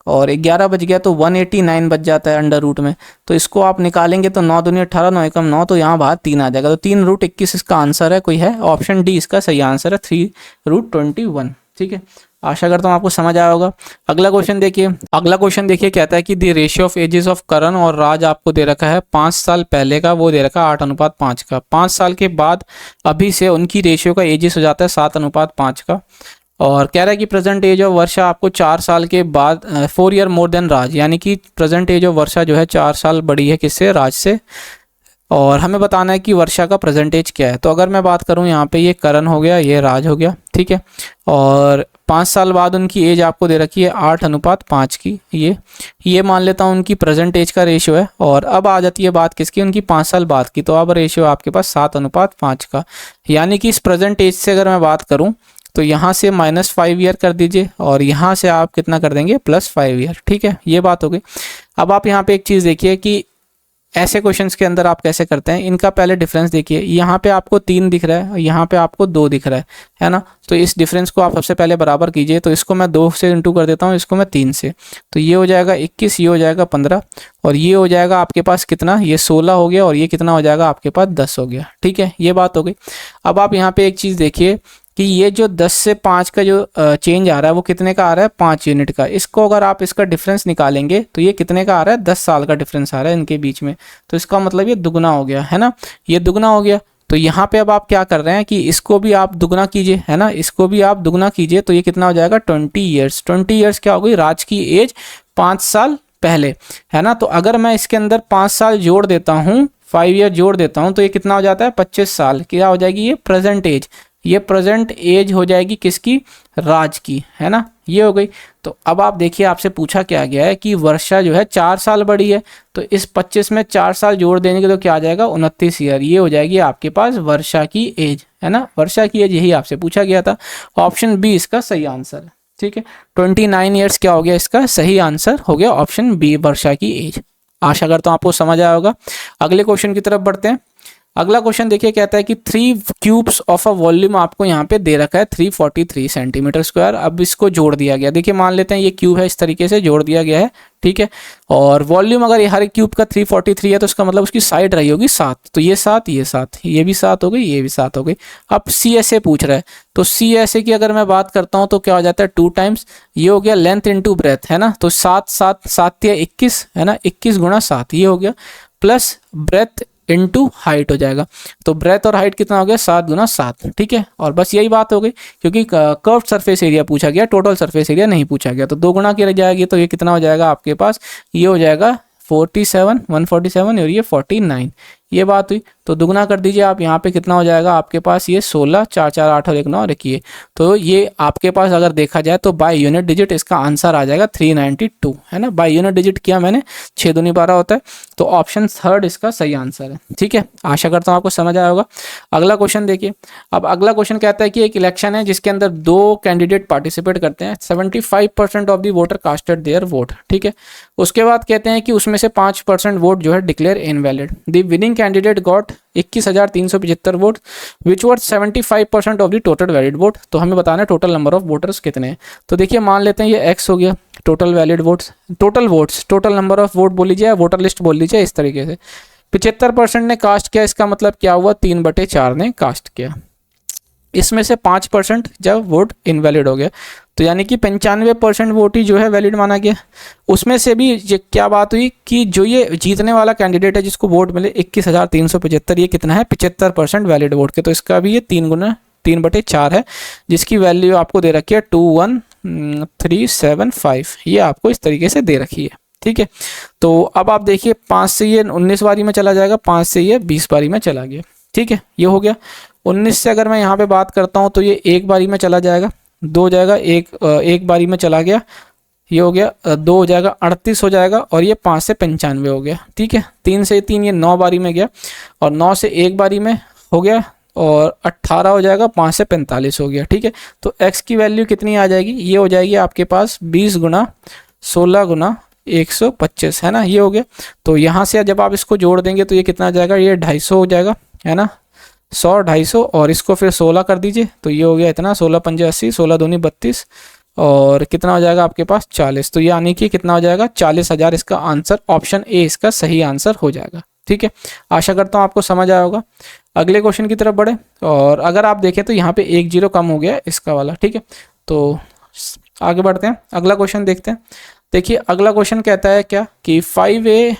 और 11 बच गया तो 189 बच जाता है अंडर रूट में। तो इसको आप निकालेंगे तो 9 दूनी 18, 9 एकम 9, तो यहाँ बाहर 3 आ जाएगा। तो 3 रूट 21 इसका आंसर है, कोई है, ऑप्शन डी इसका सही आंसर है, 3 रूट 21। ठीक है, आशा करता हूँ आपको समझ आया होगा। अगला क्वेश्चन देखिए, कहता है कि the ratio of ages of Karan और राज आपको दे रखा है 5 साल पहले का, वो दे रखा है 8:5 का। 5 साल के बाद अभी से उनकी रेशियो का एजेस हो जाता है 7:5 का। और कह रहा है कि प्रेजेंट एज ऑफ वर्षा आपको 4 साल के बाद 4 ईयर मोर देन राज, यानी कि प्रेजेंट एज ऑफ वर्षा जो है 4 साल बड़ी है किससे, राज से। और हमें बताना है कि वर्षा का प्रेजेंट एज क्या है। तो अगर मैं बात करूं यहाँ पे, ये करण हो गया, ये राज हो गया, ठीक है। और 5 साल बाद उनकी एज आपको दे रखी है 8:5 की, ये मान लेता हूँ उनकी प्रेजेंट एज का रेशियो है। और अब आ जाती है बात किसकी, उनकी 5 साल बाद की। तो अब रेशियो आपके पास 7:5 का, यानी कि इस प्रेजेंट एज से अगर मैं बात करूँ तो यहाँ से -5 ईयर कर दीजिए, और यहाँ से आप कितना कर देंगे, +5 ईयर। ठीक है, ये बात हो गई। अब आप यहाँ पे एक चीज़ देखिए कि ऐसे क्वेश्चंस के अंदर आप कैसे करते हैं। इनका पहले डिफरेंस देखिए, यहाँ पे आपको 3 दिख रहा है और यहाँ पे आपको 2 दिख रहा है ना। तो इस डिफरेंस को आप सबसे पहले बराबर कीजिए। तो इसको मैं 2 से इंटू कर देता हूँ, इसको मैं 3 से, तो ये हो जाएगा 21, ये हो जाएगा 15, और ये हो जाएगा आपके पास कितना, ये 16 हो गया, और ये कितना हो जाएगा आपके पास 10 हो गया। ठीक है, ये बात हो गई। अब आप यहाँ पे एक चीज़ देखिए कि ये जो 10 से 5 का जो चेंज आ रहा है वो कितने का आ रहा है, 5 यूनिट का। इसको अगर आप इसका डिफरेंस निकालेंगे तो ये कितने का आ रहा है, 10 साल का डिफरेंस आ रहा है इनके बीच में। तो इसका मतलब ये दुगना हो गया, है ना, ये दुगना हो गया। तो यहाँ पे अब आप क्या कर रहे हैं कि इसको भी आप दुगना कीजिए, है ना, इसको भी आप दुगना कीजिए। तो ये कितना हो जाएगा, 20 ईयर्स। 20 ईयर्स क्या हो गई, राज की एज 5 साल पहले, है ना। तो अगर मैं इसके अंदर 5 साल जोड़ देता हूँ, 5 ईयर जोड़ देता हूँ, तो ये कितना हो जाता है, 25 साल। क्या हो जाएगी, ये प्रेजेंट एज, ये प्रेजेंट एज हो जाएगी किसकी, राज की, है ना, ये हो गई। तो अब आप देखिए, आपसे पूछा क्या गया है कि वर्षा जो है 4 साल बड़ी है, तो इस 25 में 4 साल जोड़ देने के तो क्या आ जाएगा, 29 ईयर। ये हो जाएगी आपके पास वर्षा की एज, है ना, वर्षा की एज, यही आपसे पूछा गया था। ऑप्शन बी इसका सही आंसर है। ठीक है, 29 ईयर्स क्या हो गया इसका सही आंसर हो गया ऑप्शन बी, वर्षा की एज। आशा करता हूँ आपको समझ आया होगा। अगले क्वेश्चन की तरफ बढ़ते हैं। अगला क्वेश्चन देखिए, कहता है कि 3 क्यूब्स ऑफ अ वॉल्यूम आपको यहाँ पे दे रखा है 343 सेंटीमीटर स्क्वायर। अब इसको जोड़ दिया गया, देखिए मान लेते हैं ये क्यूब है, इस तरीके से जोड़ दिया गया है, ठीक है। और वॉल्यूम अगर ये हर एक क्यूब का 343 है तो इसका मतलब उसकी साइड रही होगी 7, तो ये 7, ये 7, ये भी 7 हो गई, ये भी 7 हो गई। अब सी एस ए पूछ रहा है, तो सी एस ए की अगर मैं बात करता हूँ तो क्या हो जाता है 2 टाइम्स, ये हो गया लेंथ इंटू ब्रेथ, है ना, तो 7 7 7 या 21, है ना, 21 गुणा 7 ये हो गया, प्लस ब्रेथ इनटू हाइट हो जाएगा। तो ब्रेथ और हाइट कितना हो गया 7 गुना 7, ठीक है। और बस यही बात हो गई, क्योंकि कर्व्ड सरफेस एरिया पूछा गया, टोटल सरफेस एरिया नहीं पूछा गया, तो 2 गुना की रह जाएगी, तो ये कितना हो जाएगा आपके पास, ये हो जाएगा 47 147 और ये 49, ये बात हुई। तो दुगना कर दीजिए आप, यहाँ पे कितना हो जाएगा आपके पास, ये 16 4 4 8 और 1 9 रखिए, तो ये आपके पास अगर देखा जाए तो बाय यूनिट डिजिट इसका आंसर आ जाएगा 392, है ना। बाय यूनिट डिजिट किया मैंने, 6 दूनी 12 होता है, तो ऑप्शन थर्ड इसका सही आंसर है, ठीक है। आशा करता हूँ आपको समझ आया होगा। अगला क्वेश्चन देखिए। अब अगला क्वेश्चन कहता है कि एक इलेक्शन है जिसके अंदर 2 कैंडिडेट पार्टिसिपेट करते हैं, 75% of the voter casted their vote, ठीक है। उसके बाद कहते हैं कि उसमें से 5% वोट जो है declare invalid. The winning candidate got 21,375 vote which were 75% of the total valid vote. तो हमें बताना है टोटल नंबर ऑफ वोटर्स कितने हैं। तो देखिए मान लेते हैं ये एक्स हो गया, total valid votes, total votes, total number of vote बोल लीजिए, वोटर लिस्ट बोल लीजिए, इस तरीके से 75% ने कास्ट किया, इसका मतलब क्या हुआ 3/4 ने कास्ट किया। इसमें से 5% जब वोट इनवैलिड हो गया, तो यानी कि 95% वोट ही जो है वैलिड माना गया। उसमें से भी ये क्या बात हुई कि जो ये जीतने वाला कैंडिडेट है जिसको वोट मिले 21,375, ये कितना है 75% वैलिड वोट के, तो इसका भी ये 3/4 है, जिसकी वैल्यू आपको दे रखी है 21375, ये आपको इस तरीके से दे रखी है, ठीक है। तो अब आप देखिए 5 से ये 19 बारी में चला जाएगा, 5 से ये 20 बारी में चला गया, ठीक है, ये हो गया। 19 से अगर मैं यहाँ पे बात करता हूँ तो ये 1 बारी में चला जाएगा, 2 हो जाएगा, एक बारी में चला गया, ये हो गया, 2 हो जाएगा, 38 हो जाएगा, और ये 5 से 95 हो गया, ठीक है। 3 से 3 ये 9 बारी में गया, और 9 से 1 बारी में हो गया, और 18 हो जाएगा, 5 से 45 हो गया, ठीक है। तो x की वैल्यू कितनी आ जाएगी, ये हो जाएगी आपके पास 20 गुना 16 गुना 125, है ना, ये हो गया। तो यहाँ से जब आप इसको जोड़ देंगे तो ये कितना आ जाएगा, ये 250 हो जाएगा, है ना, 100 250, और इसको फिर 16 कर दीजिए, तो ये हो गया इतना, 16 5 80, 16 दूनी 32, और कितना हो जाएगा आपके पास 40। तो यानी कि कितना हो जाएगा 40,000, इसका आंसर ऑप्शन ए इसका सही आंसर हो जाएगा, ठीक है। आशा करता हूँ आपको समझ आया होगा। अगले क्वेश्चन की तरफ बढ़े, और अगर आप देखें तो यहाँ पे 1 0 कम हो गया इसका वाला, ठीक है। तो आगे बढ़ते हैं, अगला क्वेश्चन देखते हैं। देखिए अगला क्वेश्चन कहता है क्या कि 5a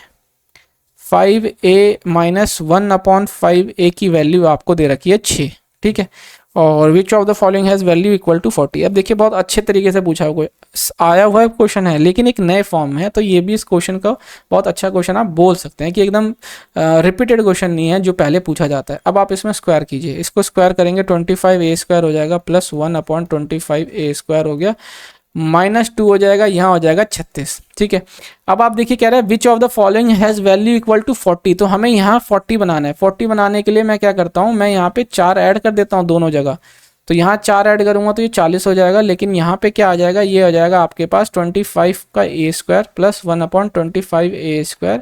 माइनस 1/5a की वैल्यू आपको दे रखी है 6, ठीक है। और which of the following has value equal to 40। अब देखिए बहुत अच्छे तरीके से पूछा हुआ आया हुआ है क्वेश्चन है, लेकिन एक नए फॉर्म में है, तो ये भी इस क्वेश्चन का बहुत अच्छा क्वेश्चन आप बोल सकते हैं कि एकदम रिपीटेड क्वेश्चन नहीं है जो पहले पूछा जाता है। अब आप इसमें स्क्वायर कीजिए, इसको स्क्वायर करेंगे 25a² हो जाएगा, प्लस 1/25a² हो गया, -2 हो जाएगा, यहाँ हो जाएगा 36, ठीक है। अब आप देखिए कह रहा है which of the following has value equal to 40, तो हमें यहाँ 40 बनाना है। 40 बनाने के लिए मैं क्या करता हूँ, मैं यहाँ पे 4 ऐड कर देता हूँ दोनों जगह, तो यहाँ 4 ऐड करूँगा तो ये 40 हो जाएगा, लेकिन यहाँ पे क्या आ जाएगा, ये हो जाएगा आपके पास 25 का a² प्लस 1/25a²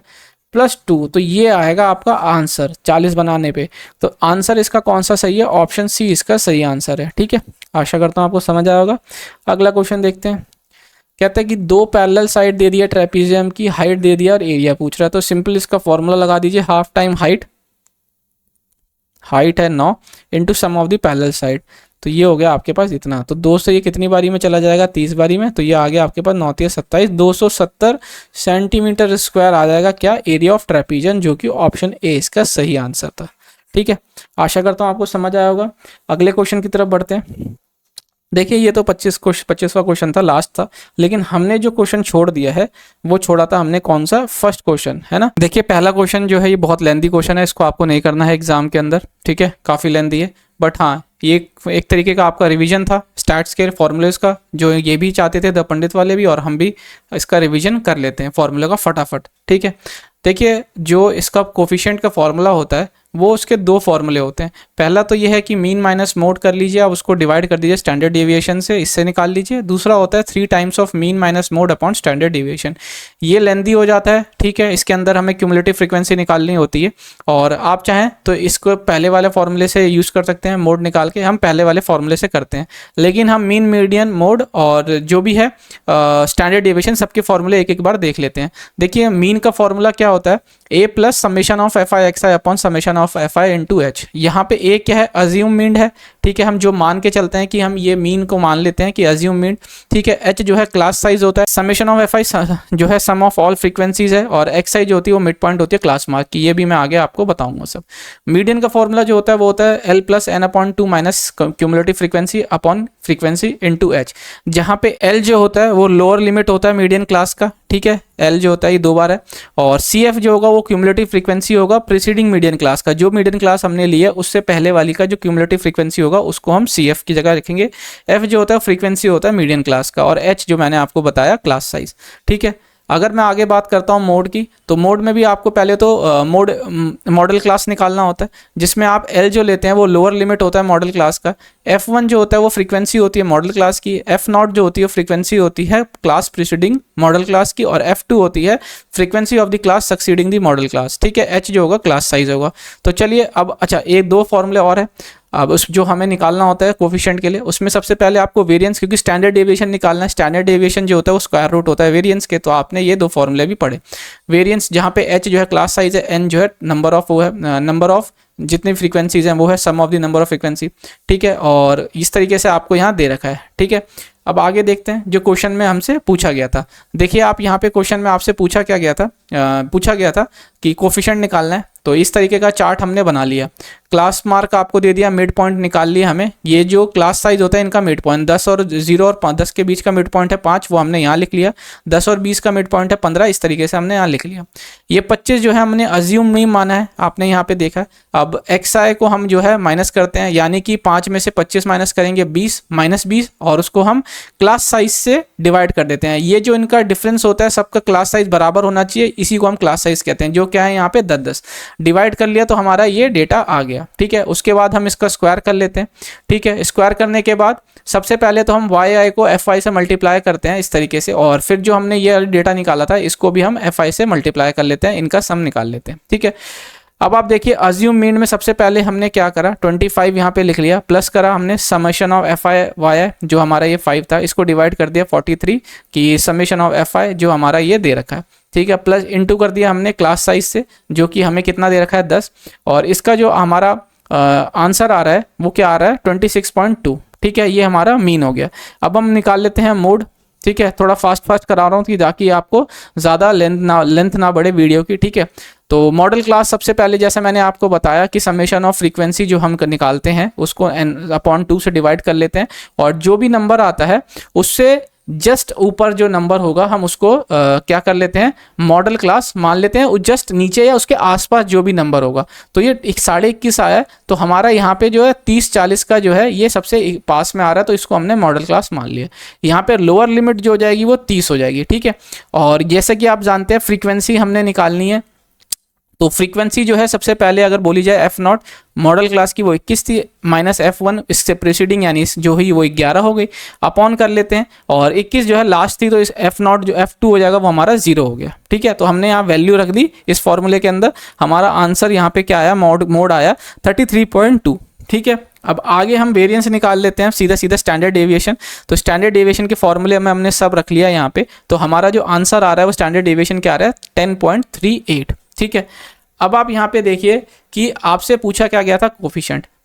प्लस 2, तो ये आएगा आपका आंसर 40 बनाने पे। तो आंसर इसका कौन सा सही है, ऑप्शन सी इसका सही आंसर है, ठीक है। आशा करता हूँ आपको समझ आया होगा। अगला क्वेश्चन देखते हैं। कहते हैं कि 2 पैरेलल साइड दे दिया ट्रेपीजियम की, हाइट दे दिया और एरिया पूछ रहा है, तो सिंपल इसका फॉर्मूला लगा दीजिए, हाफ टाइम हाइट है 9 into sum of the parallel side, तो ये हो गया आपके पास इतना। तो 2 से ये कितनी बारी में चला जाएगा, 30 बारी में, तो ये आ गया आपके पास 9 × 27 270 सेंटीमीटर स्क्वायर आ जाएगा क्या, एरिया ऑफ ट्रेपीजियम, जो कि ऑप्शन ए इसका सही आंसर था, ठीक है। आशा करता हूँ आपको समझ आया होगा। अगले क्वेश्चन की तरफ बढ़ते हैं। देखिए ये तो 25वां क्वेश्चन था, लास्ट था, लेकिन हमने जो क्वेश्चन छोड़ दिया है वो छोड़ा था हमने कौन सा, फर्स्ट क्वेश्चन, है ना। देखिए पहला क्वेश्चन जो है ये बहुत लेंथी क्वेश्चन है, इसको आपको नहीं करना है एग्जाम के अंदर, ठीक है, काफ़ी लेंथी है, बट हाँ ये एक तरीके का आपका रिवीजन था स्टैट्स के फॉर्मूलेज का, जो ये भी चाहते थे द पंडित वाले भी, और हम भी इसका रिवीजन कर लेते हैं फॉर्मूले का फटाफट, ठीक है। देखिए जो इसका कोफिशिएंट का फॉर्मूला होता है वो उसके दो फॉर्मूले होते हैं। पहला तो ये है कि मीन माइनस मोड कर लीजिए, आप उसको डिवाइड कर दीजिए स्टैंडर्ड डेविएशन से, इससे निकाल लीजिए। दूसरा होता है 3 times of mean minus mode upon standard deviation. ये लेंदी हो जाता है, ठीक है। इसके अंदर हमें क्यूमुलेटिव फ्रीक्वेंसी निकालनी होती है, और आप चाहें तो इसको पहले वाले फॉर्मूले से यूज़ कर सकते हैं, मोड निकाल के हम पहले वाले फॉर्मूले से करते हैं। लेकिन हम मीन मीडियन मोड और जो भी है स्टैंडर्ड डेविएशन सबके फॉर्मूले एक एक बार देख लेते हैं। देखिए मीन का फॉर्मूला क्या होता है, a plus summation of F I x I upon summation of F I into H. यहाँ पे a क्या है, अज्यूम मीन है, ठीक है। हम जो मान के चलते हैं कि हम ये मीन को मान लेते हैं कि अज्यूम मीन, ठीक है। h जो है क्लास साइज होता है, समेशन ऑफ एफ आई जो है सम ऑफ ऑल फ्रीक्वेंसीज है, और एक्स आई जो होती है वो मिड पॉइंट होती है क्लास मार्क की। ये भी मैं आगे आपको बताऊंगा सब। मीडियन का फॉर्मूला जो होता है वो होता है l plus n upon 2 minus cumulative frequency upon frequency into h, जहाँ पे l जो होता है वो लोअर लिमिट होता है मीडियन क्लास का, ठीक है। L जो होता है ये 2 बार है, और CF जो होगा वो क्यूमुलेटिव फ्रीक्वेंसी होगा प्रीसीडिंग मीडियन क्लास का। जो मीडियन क्लास हमने लिया उससे पहले वाली का जो क्यूमुलेटिव फ्रीक्वेंसी होगा उसको हम CF की जगह रखेंगे। F जो होता है फ्रीक्वेंसी होता है मीडियन क्लास का, और H जो मैंने आपको बताया क्लास साइज, ठीक है। अगर मैं आगे बात करता हूँ मोड की, तो मोड में भी आपको पहले तो मॉडल क्लास निकालना होता है, जिसमें आप L जो लेते हैं वो लोअर लिमिट होता है मॉडल क्लास का। F1 जो होता है वो फ्रीक्वेंसी होती है मॉडल क्लास की, F0 जो होती है फ्रीक्वेंसी होती है क्लास प्रीसीडिंग मॉडल क्लास की, और F2 होती है frequency of the class succeeding the model class, ठीक है। H जो होगा क्लास साइज होगा। तो चलिए अब अच्छा एक दो फॉर्मूले और है अब उस जो हमें निकालना होता है कोफिशिएंट के लिए। उसमें सबसे पहले आपको वेरिएंस, क्योंकि स्टैंडर्ड डेविएशन निकालना है, स्टैंडर्ड डेविएशन जो होता है वो स्क्वायर रूट होता है वेरिएंस के, तो आपने ये दो फॉर्मूले भी पढ़े। वेरिएंस जहाँ पे h जो है क्लास साइज है, n जो है नंबर ऑफ, वो है नंबर ऑफ जितनी फ्रीक्वेंसीज हैं वो है some of the number of frequency, ठीक है। और इस तरीके से आपको यहाँ दे रखा है, ठीक है। अब आगे देखते हैं जो क्वेश्चन में हमसे पूछा गया था। देखिए आप यहाँ पे क्वेश्चन में आपसे पूछा गया था कि कोफिशिएंट निकालना है, तो इस तरीके का चार्ट हमने बना लिया। क्लास मार्क आपको दे दिया, मिड पॉइंट निकाल लिया हमें। ये जो क्लास साइज होता है इनका मिड पॉइंट 10 और 0 और 10 के बीच का मिड पॉइंट है 5, वो हमने यहाँ लिख लिया। 10 और 20 का मिड पॉइंट है 15, इस तरीके से हमने यहाँ लिख लिया। ये 25 जो है हमने अज्यूम नहीं माना है, आपने यहाँ पे देखा। अब एक्स आई को हम जो है माइनस करते हैं, यानी कि 5 में से 25 माइनस करेंगे 20 माइनस 20, और उसको हम क्लास साइज से डिवाइड कर देते हैं। ये जो इनका डिफरेंस होता है सबका क्लास साइज बराबर होना चाहिए, इसी को हम क्लास साइज कहते हैं, जो क्या है यहाँ पे 10 डिवाइड कर लिया तो हमारा ये डेटा आ गया, ठीक है। उसके बाद हम इसका स्क्वायर कर लेते हैं, ठीक है। स्क्वायर करने के बाद सबसे पहले तो हम वाई आई को एफ आई से मल्टीप्लाई करते हैं इस तरीके से, और फिर जो हमने ये डेटा निकाला था इसको भी हम एफ आई से मल्टीप्लाई कर लेते हैं, इनका सम निकाल लेते हैं, ठीक है। अब आप देखिए अज्यूम मीन में सबसे पहले हमने क्या करा, 25 यहाँ पे लिख लिया, प्लस करा हमने summation of F I Y I, जो हमारा ये 5 था, इसको डिवाइड कर दिया 43 की समेशन ऑफ एफ आई जो हमारा ये दे रखा है, ठीक है। प्लस इनटू कर दिया हमने क्लास साइज से, जो कि हमें कितना दे रखा है 10, और इसका जो हमारा आंसर आ रहा है वो क्या आ रहा है 26.2, ठीक है। ये हमारा मीन हो गया। अब हम निकाल लेते हैं मोड, ठीक है। थोड़ा फास्ट करा रहा हूँ कि ताकि आपको ज़्यादा लेंथ ना बढ़े वीडियो की, ठीक है। तो मॉडल क्लास सबसे पहले जैसे मैंने आपको बताया कि समेशन ऑफ फ्रीक्वेंसी जो हम निकालते हैं उसको n/2 से डिवाइड कर लेते हैं, और जो भी नंबर आता है उससे जस्ट ऊपर जो नंबर होगा हम उसको क्या कर लेते हैं, मॉडल क्लास मान लेते हैं। जस्ट नीचे या उसके आसपास जो भी नंबर होगा, तो ये 21.5 आया है, तो हमारा यहाँ पे जो है 30-40 का जो है ये सबसे पास में आ रहा है, तो इसको हमने मॉडल क्लास मान लिया। यहाँ पे लोअर लिमिट जो हो जाएगी वो 30 हो जाएगी, ठीक है। और जैसे कि आप जानते हैं फ्रीक्वेंसी हमने निकालनी है, तो फ्रीक्वेंसी जो है सबसे पहले अगर बोली जाए F0 मॉडल क्लास की वो 21 थी, माइनस F1 इससे प्रीसीडिंग यानी जो हुई वो 11 हो गई, अपॉन कर लेते हैं, और 21 जो है लास्ट थी, तो इस F0 जो F2 हो जाएगा वो हमारा 0 हो गया, ठीक है। तो हमने यहाँ वैल्यू रख दी इस फॉर्मूले के अंदर, हमारा आंसर यहाँ पे क्या आया, मोड आया 33.2, ठीक है। अब आगे हम वेरिएंस निकाल लेते हैं सीधा स्टैंडर्ड डेविएशन। तो स्टैंडर्ड डेविएशन के फॉर्मूले में हमने सब रख लिया यहाँ पे, तो हमारा जो आंसर आ रहा है वो स्टैंडर्ड डेविएशन क्या आ रहा है 10.38, ठीक है। अब आप यहाँ पे देखिए कि आपसे पूछा क्या गया था,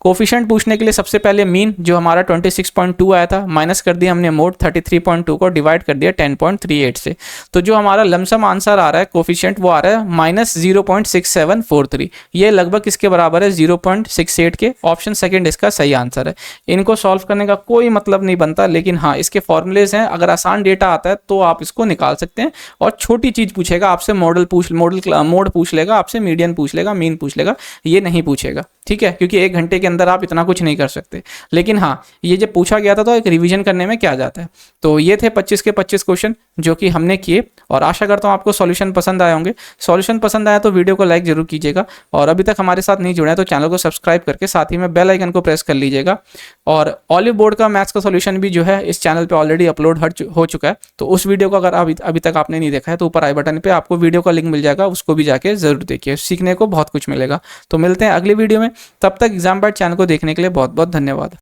कोफिशिएंट पूछने के लिए सबसे पहले मीन जो हमारा 26.2 आया था, माइनस कर दिया हमने मोड 33.2 को, डिवाइड कर दिया 10.38 से, तो जो हमारा लमसम आंसर आ रहा है कोफिशिएंट वो आ रहा है -0.6743। ये लगभग किसके बराबर है 0.68 के। ऑप्शन सेकंड इसका सही आंसर है। इनको सॉल्व करने का कोई मतलब नहीं बनता, लेकिन हाँ इसके फॉर्मूलेज हैं, अगर आसान डेटा आता है तो आप इसको निकाल सकते हैं। और छोटी चीज पूछेगा आपसे, मोड पूछ लेगा आपसे, मीडियन पूछ लेगा, मीन पूछ लेगा, ये नहीं पूछेगा, ठीक है, क्योंकि 1 घंटे के अंदर आप इतना कुछ नहीं कर सकते। लेकिन हाँ, ये जब पूछा गया था तो एक रिवीजन करने में क्या जाता है। तो ये थे 25 के 25 क्वेश्चन जो कि हमने किए, और आशा करता हूँ आपको सॉल्यूशन पसंद आए होंगे। सॉल्यूशन पसंद आया तो वीडियो को लाइक जरूर कीजिएगा, और अभी तक हमारे साथ नहीं जुड़े हैं तो चैनल को सब्सक्राइब करके साथ ही में बेल आइकन को प्रेस कर लीजिएगा। और ऑलिव बोर्ड का मैथ्स का सॉल्यूशन भी जो है इस चैनल पे ऑलरेडी अपलोड हो चुका है, तो उस वीडियो को अगर अभी तक आपने नहीं देखा है तो ऊपर आई बटन पे आपको वीडियो का लिंक मिल जाएगा, उसको भी जाके जरूर देखिए, सीखने को बहुत कुछ मिलेगा। तो मिलते हैं अगली वीडियो में, तब तक एग्जाम बाइट चैनल को देखने के लिए बहुत बहुत धन्यवाद।